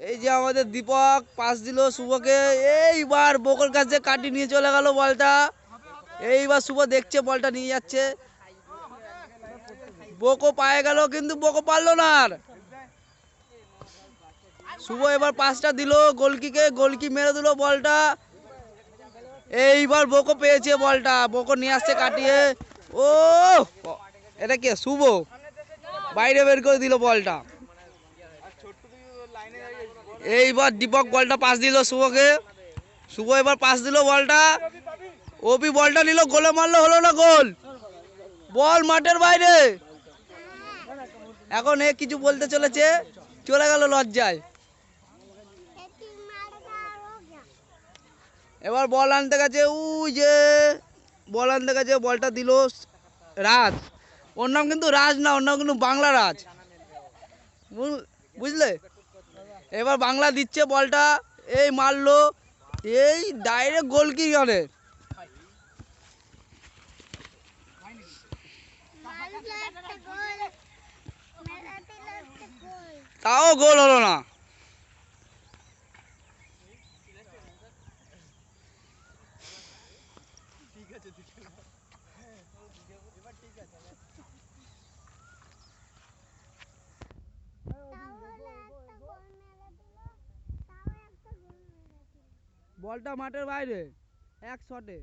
এই যে আমাদের দীপক পাস দিল শুভকে, এইবার বকর কাছে কাটি নিয়ে চলে গেল বলটা। এইবার শুভ দেখছে বলটা নিয়ে যাচ্ছে, বকো পায়ে গেল কিন্তু বকো পারলো না আর। শুভ এবার পাসটা দিল গোলকিকে, গোলকি মেরে দিল বলটা। এইবার বকো পেয়েছে বলটা, বকো নিয়ে আসছে কাটিয়ে। ও এটা কি শুভ বাইরে বের করে দিল বলটা। এইবার দীপক বলটা পাস দিল শুভকে, শুভ এবার পাস দিল বলটা, ওপি বলটা নিল, গোলে মারলো, হলো না গোল, বল মাঠের বাইরে। এখন এ কিছু বলতে চলেছে, চলে গেল লজ্জায়। এবার বল আনতে গেছে, উই যে বল আনতে গেছে, বলটা দিল রাজ। ওর নাম কিন্তু রাজ না, ওর নাম কিন্তু বাংলা রাজ, বুঝলে। এবার বাংলা দিচ্ছে বলটা, এই মারলো, এই ডাইরেক্ট গোল কি করে, তাও গোল হলো না। বলটা মাঠের বাইরে এক শটে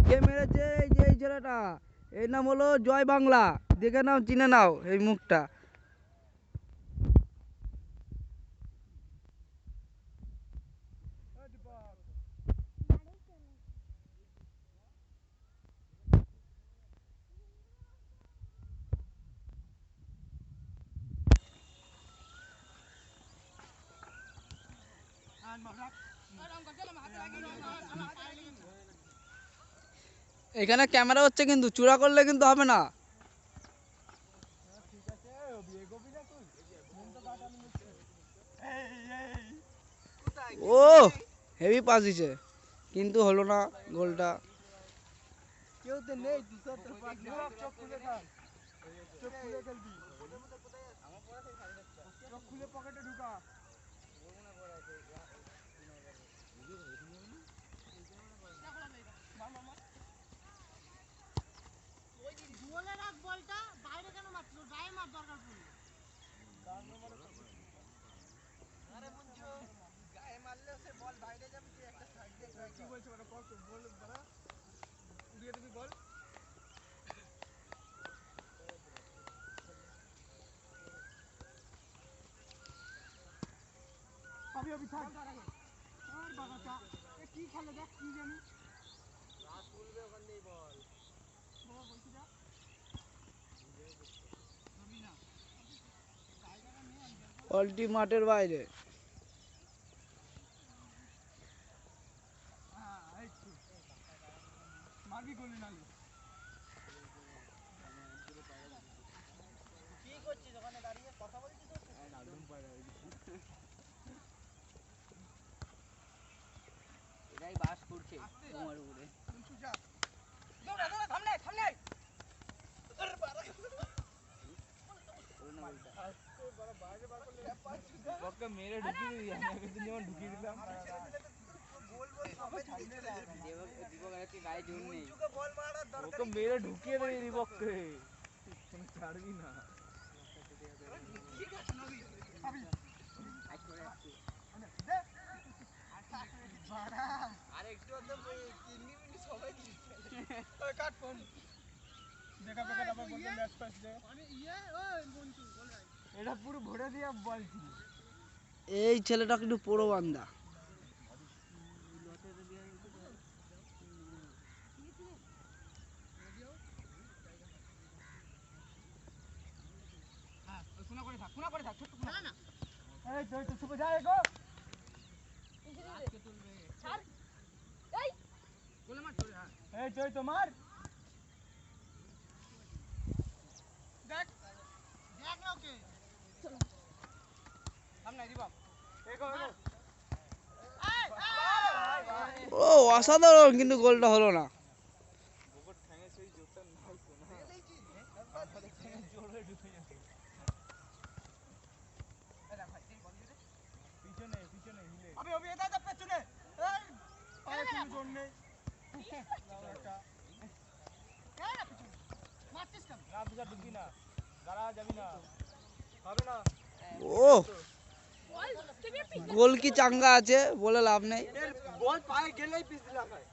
কে মেরেছে, এই যে এই ছেলেটা, এর নাম হলো জয় বাংলা, দেখে নাও, চিনে নাও এই মুখটা। এখানে ক্যামেরা হচ্ছে কিন্তু চূড়া করলে কিন্তু হবে না। ও হেভি পাস দিছে কিন্তু হলো না গোলটা। কেউ তো নেই, চোখ খুলে থাক, চোখ খুলে খেলবি, চোখ খুলে পকেটে ঢুকা। বলটি মাঠের বাইরে। এরাই বাস করছে তোমার উপরে। মেরে ঢুকিয়ে দিই, আমি আগের দিন যেমন ঢুকিয়ে দিলাম। গায়ে জোর নেই, ওকে মেরে ঢুকিয়ে দেবে রিবককে, ছাড়বি না। এটা পুরো ভরে দিয়ে বলছি, এই ছেলেটা কিন্তু পুরো বান্দা। তোমার ও অসাধারণ, কিন্তু গোলটা হলো না। ও গোল কি চাঙ্গা আছে বলে লাভ নেই। বল পায়ে গেলেই পিছ লাগায়।